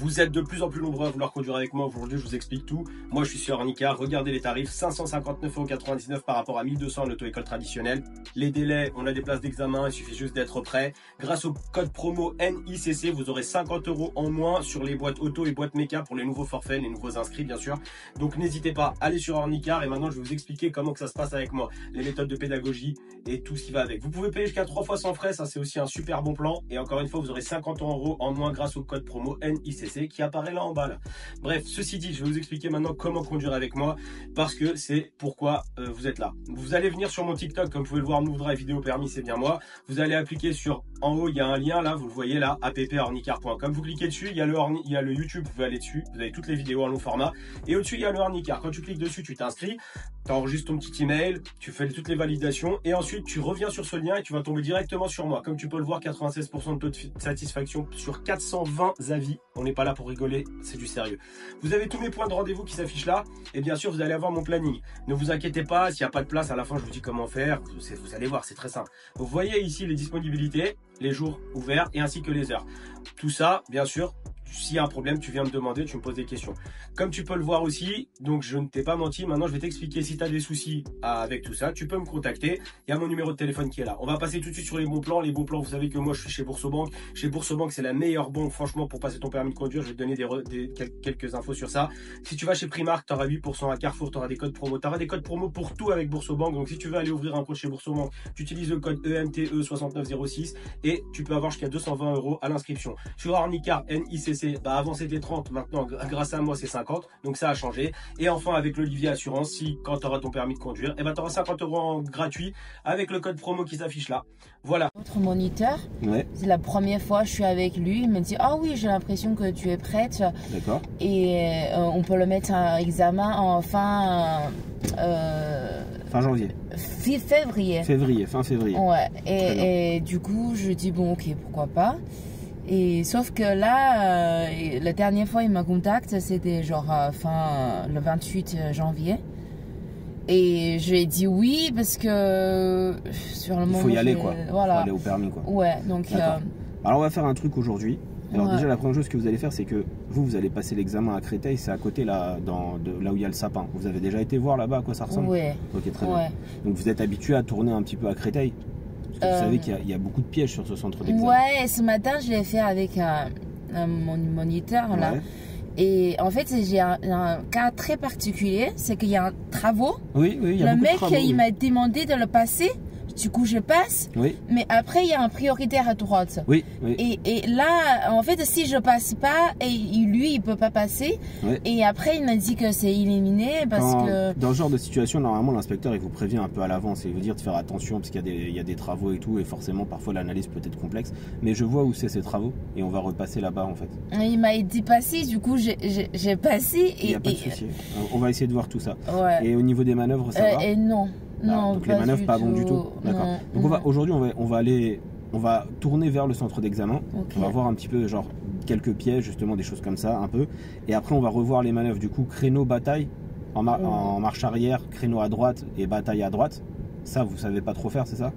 Vous êtes de plus en plus nombreux à vouloir conduire avec moi. Aujourd'hui, je vous explique tout. Moi, je suis sur Ornicar. Regardez les tarifs. 559,99 € par rapport à 1200 en auto-école traditionnelle. Les délais, on a des places d'examen. Il suffit juste d'être prêt. Grâce au code promo NICC, vous aurez 50 € en moins sur les boîtes auto et boîtes méca pour les nouveaux forfaits, les nouveaux inscrits, bien sûr. Donc, n'hésitez pas, allez sur Ornicar. Et maintenant, je vais vous expliquer comment que ça se passe avec moi. Les méthodes de pédagogie et tout ce qui va avec. Vous pouvez payer jusqu'à 3 fois sans frais. Ça, c'est aussi un super bon plan. Et encore une fois, vous aurez 50 € en moins grâce au code promo NICC qui apparaît là en bas là. Bref, ceci dit, je vais vous expliquer maintenant comment conduire avec moi parce que c'est pourquoi vous êtes là. Vous allez venir sur mon TikTok, comme vous pouvez le voir, Move Drive vidéo permis, c'est bien moi. Vous allez appliquer sur, en haut, il y a un lien là, vous le voyez là, app.ornicar.com. Vous cliquez dessus, il y a le YouTube, vous pouvez aller dessus, vous avez toutes les vidéos en long format. Et au-dessus, il y a le Ornicar. Quand tu cliques dessus, tu t'inscris, tu enregistres ton petit email, tu fais toutes les validations et ensuite tu reviens sur ce lien et tu vas tomber directement sur moi. Comme tu peux le voir, 96% de taux de satisfaction sur 420 avis. On n'est pas là pour rigoler, c'est du sérieux. Vous avez tous mes points de rendez-vous qui s'affichent là et bien sûr vous allez avoir mon planning. Ne vous inquiétez pas, s'il n'y a pas de place à la fin je vous dis comment faire, vous allez voir, c'est très simple. Vous voyez ici les disponibilités, les jours ouverts et ainsi que les heures. Tout ça, bien sûr, s'il y a un problème, tu viens me demander, tu me poses des questions. Comme tu peux le voir aussi, donc je ne t'ai pas menti, maintenant je vais t'expliquer si tu as des soucis avec tout ça, tu peux me contacter, il y a mon numéro de téléphone qui est là. On va passer tout de suite sur les bons plans. Les bons plans, vous savez que moi je suis chez Boursobank. Chez Boursobank, c'est la meilleure banque franchement pour passer ton permis de conduire. Je vais te donner quelques infos sur ça. Si tu vas chez Primark, tu auras 8%, à Carrefour, tu auras des codes promo. Tu auras des codes promo pour tout avec Boursobank. Donc si tu veux aller ouvrir un compte chez Boursobank, tu utilises le code EMTE6906 et tu peux avoir jusqu'à 220 € à l'inscription. Sur Ornicar NICC, bah avant c'était 30, maintenant grâce à moi c'est 50, donc ça a changé. Et enfin avec l'Olivier Assurance, si quand tu auras ton permis de conduire, et ben tu auras 50 € en gratuit avec le code promo qui s'affiche là. Voilà. Notre moniteur, ouais. C'est la première fois que je suis avec lui, il me dit ah oui j'ai l'impression que tu es prête. D'accord. Et on peut le mettre à examen en fin janvier. Fin février. Ouais. Et du coup je dis bon ok pourquoi pas. Et sauf que là, la dernière fois il m'a contacté, c'était genre le 28 janvier. Et je lui ai dit oui parce que sur le moment. Il faut y aller quoi. Voilà. Faut aller au permis quoi. Ouais, donc. Alors on va faire un truc aujourd'hui. Alors déjà la première chose que vous allez faire c'est que vous allez passer l'examen à Créteil, c'est à côté là, là où il y a le sapin. Vous avez déjà été voir là-bas à quoi ça ressemble? Ouais. Ok, très bien. Donc vous êtes habitué à tourner un petit peu à Créteil? Parce que vous savez qu'il y a beaucoup de pièges sur ce centre d'examen. Ouais, ce matin je l'ai fait avec mon moniteur là. Ouais. Et en fait, j'ai un cas très particulier, c'est qu'il y a un travaux. Oui, il y a le beaucoup mec, de travaux, il m'a demandé de le passer. Du coup, je passe. Oui. Mais après, il y a un prioritaire à droite. Oui. Et là, en fait, si je passe pas, et lui, il peut pas passer. Oui. Et après, il m'a dit que c'est éliminé parce que. Dans ce genre de situation, normalement, l'inspecteur, il vous prévient un peu à l'avance et il vous dit de faire attention parce qu'il y a des travaux et tout. Et forcément, parfois, l'analyse peut être complexe. Mais je vois où c'est ces travaux et on va repasser là-bas, en fait. Il m'a dit passer. Du coup, j'ai passé. Il n'y a pas de souci. On va essayer de voir tout ça. Ouais. Et au niveau des manœuvres, ça va? Et non. Non, donc les manœuvres pas bon du tout. D'accord. Donc aujourd'hui on va tourner vers le centre d'examen. Okay. On va voir un petit peu genre quelques pièges justement, des choses comme ça un peu. Et après on va revoir les manœuvres du coup créneau bataille en marche arrière, créneau à droite et bataille à droite. Ça vous savez pas trop faire, c'est ça?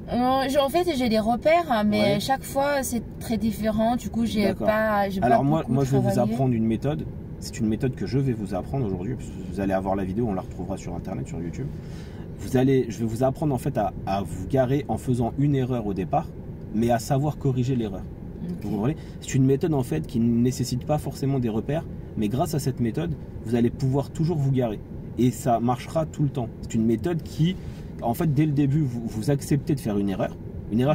En fait j'ai des repères mais chaque fois c'est très différent. Du coup j'ai pas. Alors moi je vais vous apprendre une méthode. C'est une méthode que je vais vous apprendre aujourd'hui. Vous allez avoir la vidéo, on la retrouvera sur internet, sur YouTube. Je vais vous apprendre en fait à vous garer en faisant une erreur au départ, mais à savoir corriger l'erreur. Okay. Vous comprenez? C'est une méthode en fait qui ne nécessite pas forcément des repères, mais grâce à cette méthode, vous allez pouvoir toujours vous garer. Et ça marchera tout le temps. C'est une méthode qui, en fait, dès le début, vous acceptez de faire une erreur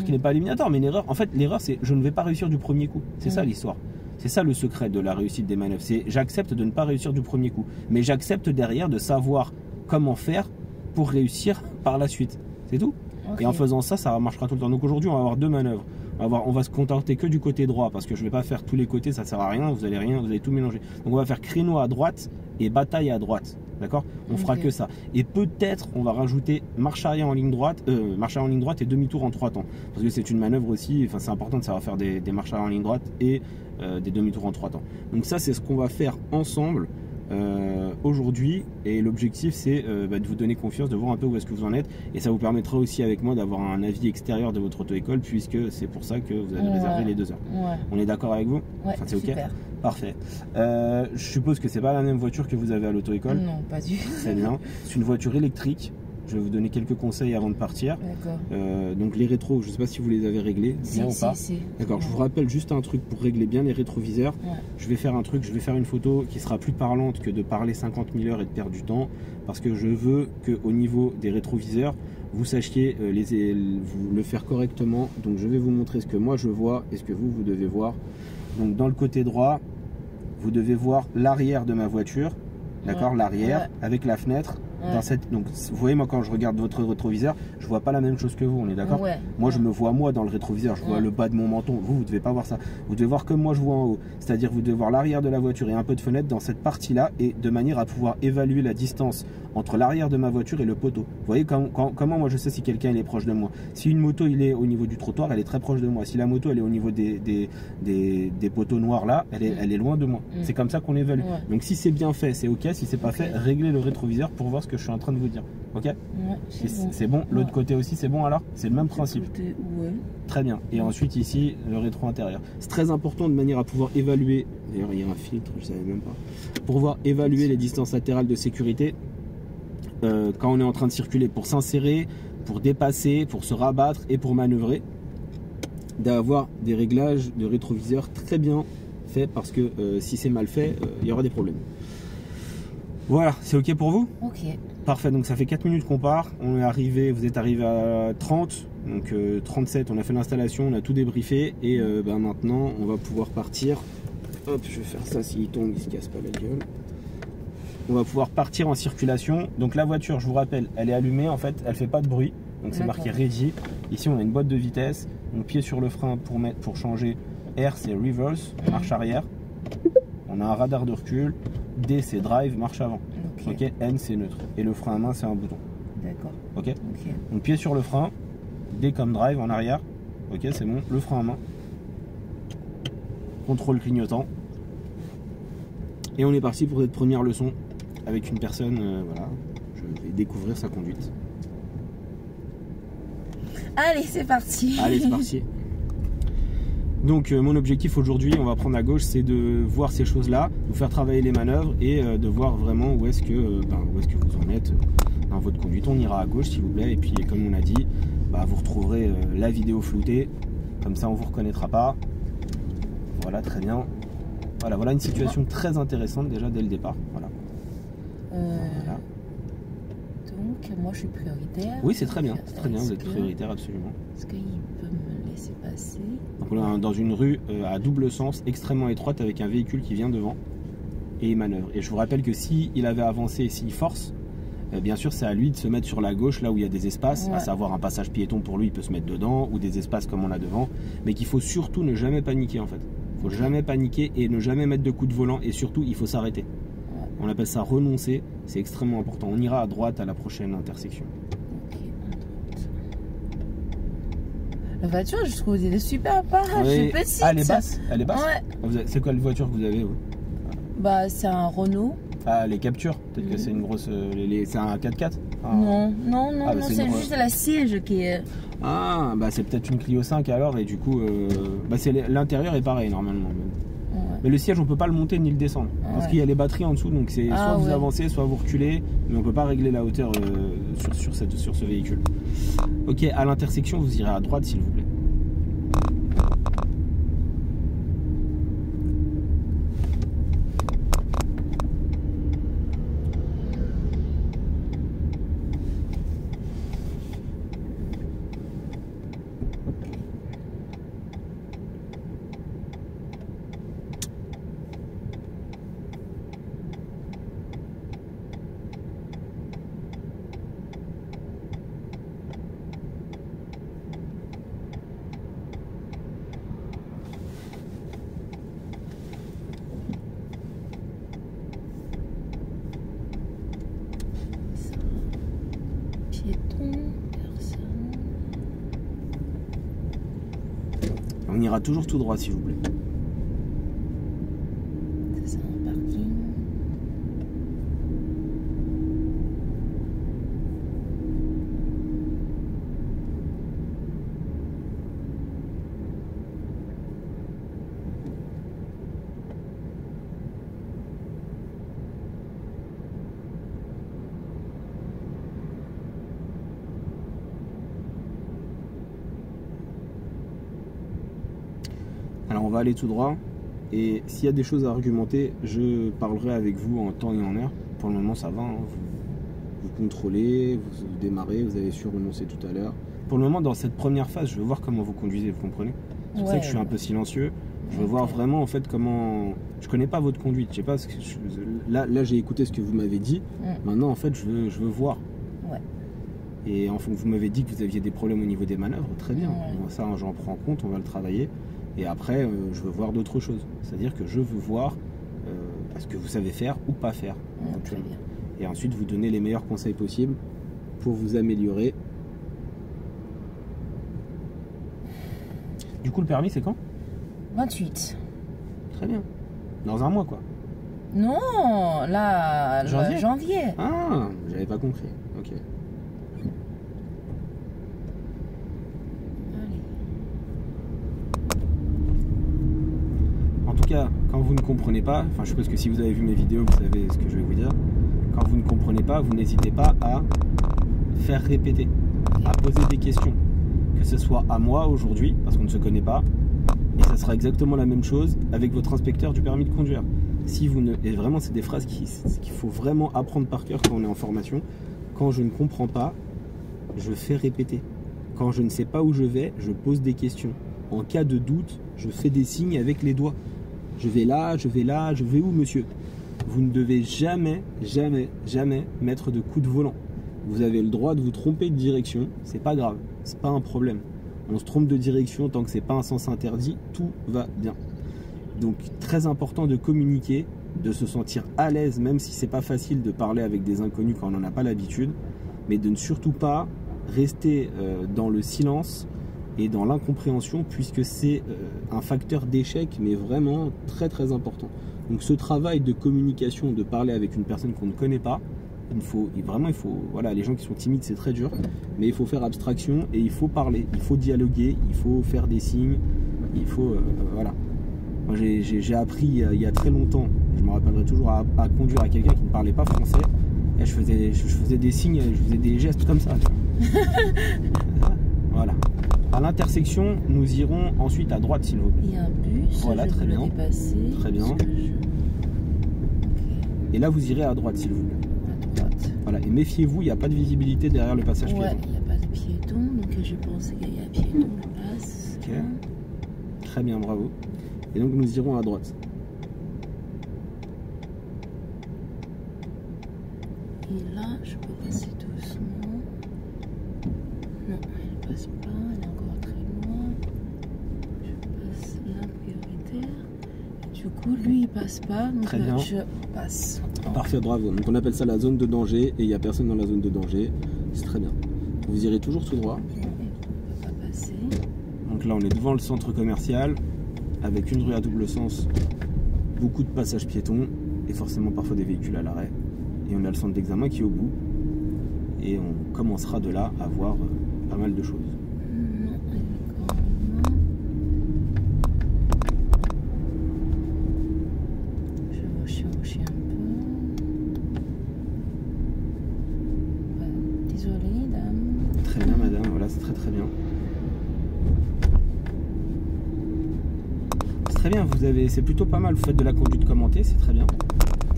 qui n'est pas éliminatoire, mais une erreur. En fait, l'erreur, c'est je ne vais pas réussir du premier coup. C'est ça l'histoire. C'est ça le secret de la réussite des manœuvres. C'est j'accepte de ne pas réussir du premier coup, mais j'accepte derrière de savoir comment faire pour réussir par la suite. C'est tout. Okay. Et en faisant ça, ça marchera tout le temps. Donc aujourd'hui, on va avoir deux manœuvres. On va se contenter que du côté droit parce que je ne vais pas faire tous les côtés, ça ne sert à rien, vous allez tout mélanger. Donc on va faire créneau à droite et bataille à droite. D'accord? On fera que ça. Et peut-être on va rajouter marche arrière en ligne droite et demi-tour en 3 temps. Parce que c'est une manœuvre aussi, enfin c'est important de savoir faire des marches arrière en ligne droite et des demi-tours en 3 temps. Donc ça c'est ce qu'on va faire ensemble aujourd'hui, et l'objectif c'est de vous donner confiance, de voir un peu où est-ce que vous en êtes, et ça vous permettra aussi avec moi d'avoir un avis extérieur de votre auto-école, puisque c'est pour ça que vous avez réservé les 2 heures. On est d'accord avec vous? Ouais, enfin, c'est ok? super. Parfait. Je suppose que c'est pas la même voiture que vous avez à l'auto-école? Non, pas du tout. Très bien. C'est une voiture électrique. Je vais vous donner quelques conseils avant de partir. D'accord. Donc les rétros, je ne sais pas si vous les avez réglés bien ou pas. D'accord, je vous rappelle juste un truc pour régler bien les rétroviseurs. Je vais faire un truc, je vais faire une photo qui sera plus parlante que de parler 50 000 heures et de perdre du temps, parce que je veux qu'au niveau des rétroviseurs, vous sachiez vous le faire correctement. Donc je vais vous montrer ce que moi je vois et ce que vous devez voir. Donc dans le côté droit, vous devez voir l'arrière de ma voiture. D'accord, l'arrière avec la fenêtre. Donc vous voyez, moi quand je regarde votre rétroviseur, je vois pas la même chose que vous, on est d'accord? Moi je me vois moi dans le rétroviseur, je vois le bas de mon menton. Vous devez pas voir ça, vous devez voir comme moi je vois en haut, c'est-à-dire vous devez voir l'arrière de la voiture et un peu de fenêtre dans cette partie là, et de manière à pouvoir évaluer la distance entre l'arrière de ma voiture et le poteau. Vous voyez comment moi je sais si quelqu'un est proche de moi? Si une moto il est au niveau du trottoir, elle est très proche de moi. Si la moto elle est au niveau des poteaux noirs là, elle est loin de moi. C'est comme ça qu'on évalue. Donc si c'est bien fait, c'est ok. Si c'est pas fait, réglez le rétroviseur pour voir ce que je suis en train de vous dire. Ok? C'est bon. L'autre côté aussi c'est bon alors? C'est le même principe. Très bien. Et ensuite ici le rétro intérieur. C'est très important de manière à pouvoir évaluer. D'ailleurs il y a un filtre, je savais même pas. Pour pouvoir évaluer les distances latérales de sécurité. Quand on est en train de circuler, pour s'insérer, pour dépasser, pour se rabattre et pour manœuvrer, d'avoir des réglages de rétroviseur très bien faits, parce que si c'est mal fait, il y aura des problèmes. Voilà, c'est ok pour vous? Ok. Parfait, donc ça fait 4 minutes qu'on part, on est arrivé, vous êtes arrivé à 30, donc 37, on a fait l'installation, on a tout débriefé, et maintenant on va pouvoir partir. Hop, je vais faire ça, s'il tombe, il se casse pas la gueule. On va pouvoir partir en circulation. Donc la voiture, je vous rappelle, elle est allumée en fait, elle fait pas de bruit. Donc c'est marqué ready. Ici on a une boîte de vitesse. Donc pied sur le frein pour changer. R c'est reverse, marche arrière. On a un radar de recul. D c'est drive, marche avant. Ok. N c'est neutre. Et le frein à main c'est un bouton. D'accord. Ok. Donc pied sur le frein. D comme drive en arrière. Ok, c'est bon. Le frein à main. Contrôle clignotant. Et on est parti pour cette première leçon. Avec une personne, voilà, je vais découvrir sa conduite. Allez, c'est parti. Allez, c'est parti. Donc, mon objectif aujourd'hui, on va prendre à gauche, c'est de voir ces choses-là, vous faire travailler les manœuvres et de voir vraiment où est-ce que vous en êtes dans votre conduite. On ira à gauche, s'il vous plaît, et puis comme on a dit, vous retrouverez la vidéo floutée, comme ça on vous reconnaîtra pas. Voilà, très bien. Voilà une situation très intéressante déjà dès le départ. Voilà. Voilà. Donc moi je suis prioritaire. Oui, c'est très bien, vous êtes prioritaire absolument. Est-ce qu'il peut me laisser passer? Donc on est dans une rue à double sens, extrêmement étroite, avec un véhicule qui vient devant et il manœuvre. Et je vous rappelle que s'il avait avancé et s'il force, bien sûr c'est à lui de se mettre sur la gauche, là où il y a des espaces, à savoir un passage piéton pour lui, il peut se mettre dedans, ou des espaces comme on a devant, mais qu'il faut surtout ne jamais paniquer en fait. Il faut jamais paniquer et ne jamais mettre de coup de volant, et surtout il faut s'arrêter. On appelle ça renoncer, c'est extrêmement important. On ira à droite à la prochaine intersection. Ok, à droite. La voiture, je trouve qu'elle est super pas. Je suis petite. Ah, elle est basse? Elle est basse? Ouais. C'est quoi la voiture que vous avez, vous? C'est un Renault. Ah, les captures? Peut-être que c'est une grosse. C'est un 4x4? Non, c'est juste la siège qui est. Ah, c'est peut-être une Clio 5 alors, et du coup, l'intérieur est pareil normalement. Mais le siège on peut pas le monter ni le descendre parce qu'il y a les batteries en dessous, donc c'est soit vous avancez, soit vous reculez, mais on peut pas régler la hauteur sur ce véhicule. Ok, à l'intersection vous irez à droite s'il vous plaît. On ira toujours tout droit s'il vous plaît. C'est un parking. on va aller tout droit. Et s'il y a des choses à argumenter, je parlerai avec vous en temps et en heure. Pour le moment, ça va. Hein. Vous contrôlez, vous démarrez, vous avez su renoncer tout à l'heure. Pour le moment, dans cette première phase, je veux voir comment vous conduisez, vous comprenez? C'est pour ça que je suis un peu silencieux. Je veux voir vraiment en fait comment. Je connais pas votre conduite. Je sais pas ce que là j'ai écouté ce que vous m'avez dit. Maintenant en fait je veux voir. Ouais. Et enfin vous m'avez dit que vous aviez des problèmes au niveau des manœuvres. Très bien. Ça j'en prends en compte. On va le travailler. Et après je veux voir d'autres choses. C'est-à-dire que je veux voir ce que vous savez faire ou pas faire. Très bien. Et ensuite vous donner les meilleurs conseils possibles pour vous améliorer. Du coup le permis c'est quand? 28. Très bien. Dans un mois quoi. Non, là, janvier. Ah, j'avais pas compris. Ok. Allez. En tout cas, quand vous ne comprenez pas, enfin je suppose que si vous avez vu mes vidéos, vous savez ce que je vais vous dire. Quand vous ne comprenez pas, vous n'hésitez pas à faire répéter, à poser des questions. Que ce soit à moi aujourd'hui, parce qu'on ne se connaît pas, et ça sera exactement la même chose avec votre inspecteur du permis de conduire. Si vous ne... Et vraiment, c'est des phrases qu'il faut vraiment apprendre par cœur quand on est en formation. Quand je ne comprends pas, je fais répéter. Quand je ne sais pas où je vais, je pose des questions. En cas de doute, je fais des signes avec les doigts. Je vais là, je vais là, je vais où, monsieur? Vous ne devez jamais, jamais, jamais mettre de coup de volant. Vous avez le droit de vous tromper de direction, c'est pas grave, c'est pas un problème. On se trompe de direction tant que c'est pas un sens interdit, tout va bien. Donc très important de communiquer, de se sentir à l'aise, même si c'est pas facile de parler avec des inconnus quand on n'en a pas l'habitude, mais de ne surtout pas rester dans le silence et dans l'incompréhension, puisque c'est un facteur d'échec, mais vraiment très très important. Donc ce travail de communication, de parler avec une personne qu'on ne connaît pas, voilà, les gens qui sont timides c'est très dur, mais il faut faire abstraction et il faut parler, il faut dialoguer, il faut faire des signes, il faut voilà. Moi j'ai appris il y a très longtemps, je me rappellerai toujours à conduire à quelqu'un qui ne parlait pas français, et je faisais des signes, je faisais des gestes comme ça. Voilà. À l'intersection, nous irons ensuite à droite s'il vous plaît. Il y a un bus, voilà, très bien. Dépasser, très bien. Et là vous irez à droite s'il vous plaît. Voilà, et méfiez-vous, il n'y a pas de visibilité derrière le passage piéton. Il n'y a pas de piéton, donc je pense qu'il y a piéton, je passe. Ok, très bien, bravo. Et donc nous irons à droite. Et là, je peux passer doucement. Non, elle passe pas, elle est encore très loin. Je passe la prioritaire. Du coup, lui, il passe pas, donc très bien. Je passe. Parfait, bravo. Donc on appelle ça la zone de danger et il n'y a personne dans la zone de danger. C'est très bien. Vous irez toujours tout droit. On peut pas passer. Donc là, on est devant le centre commercial avec une rue à double sens, beaucoup de passages piétons et forcément parfois des véhicules à l'arrêt. Et on a le centre d'examen qui est au bout. Et on commencera de là à voir pas mal de choses. Très bien. C'est très bien, c'est plutôt pas mal, vous faites de la conduite commentée, c'est très bien.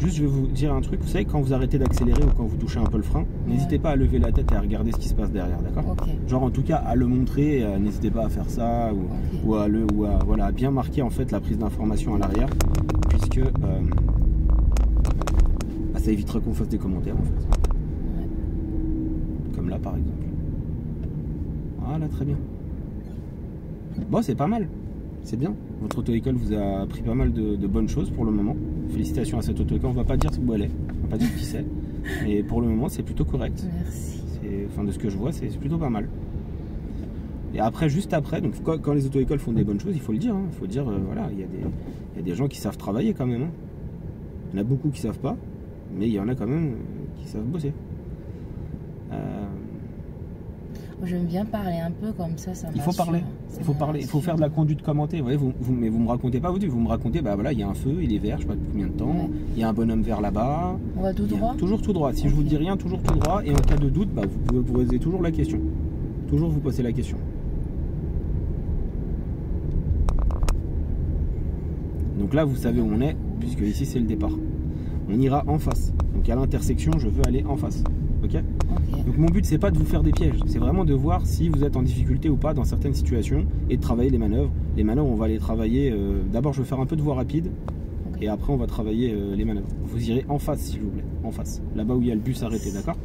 Juste je vais vous dire un truc, vous savez quand vous arrêtez d'accélérer ou quand vous touchez un peu le frein, n'hésitez pas à lever la tête et à regarder ce qui se passe derrière, d'accord? Genre en tout cas à le montrer, n'hésitez pas à faire ça ou à voilà, bien marquer en fait la prise d'information à l'arrière, puisque ça évitera qu'on fasse des commentaires en fait. Comme là par exemple. Voilà, très bien. Bon, c'est pas mal. C'est bien. Votre auto-école vous a appris pas mal de bonnes choses pour le moment. Félicitations à cette auto-école. On va pas dire où elle est. On va pas dire qui c'est. Mais pour le moment, c'est plutôt correct. Merci. Enfin, de ce que je vois, c'est plutôt pas mal. Et après, juste après, donc quand les auto-écoles font des bonnes choses, il faut le dire. Hein. Il faut dire, voilà, il y a des gens qui savent travailler quand même. Hein. Il y en a beaucoup qui savent pas. Mais il y en a quand même qui savent bosser. J'aime bien parler un peu comme ça, ça il faut parler, il faut parler, il faut faire de la conduite commentée. Vous voyez, mais vous me racontez pas, vous me racontez, bah voilà, il y a un feu, il est vert, je sais pas depuis combien de temps, il y a un bonhomme vert là-bas. On va tout droit. Toujours tout droit. Si je vous dis rien, toujours tout droit. Et en cas de doute, bah, vous pouvez vous poser toujours la question. Toujours vous poser la question. Donc là, vous savez où on est, puisque ici, c'est le départ. On ira en face. Donc à l'intersection, je veux aller en face. Ok. Donc mon but, c'est pas de vous faire des pièges. C'est vraiment de voir si vous êtes en difficulté ou pas dans certaines situations et de travailler les manœuvres. Les manœuvres, on va les travailler. D'abord, je vais faire un peu de voie rapide. Et après, on va travailler les manœuvres. Vous irez en face, s'il vous plaît. En face. Là-bas où il y a le bus arrêté, d'accord ?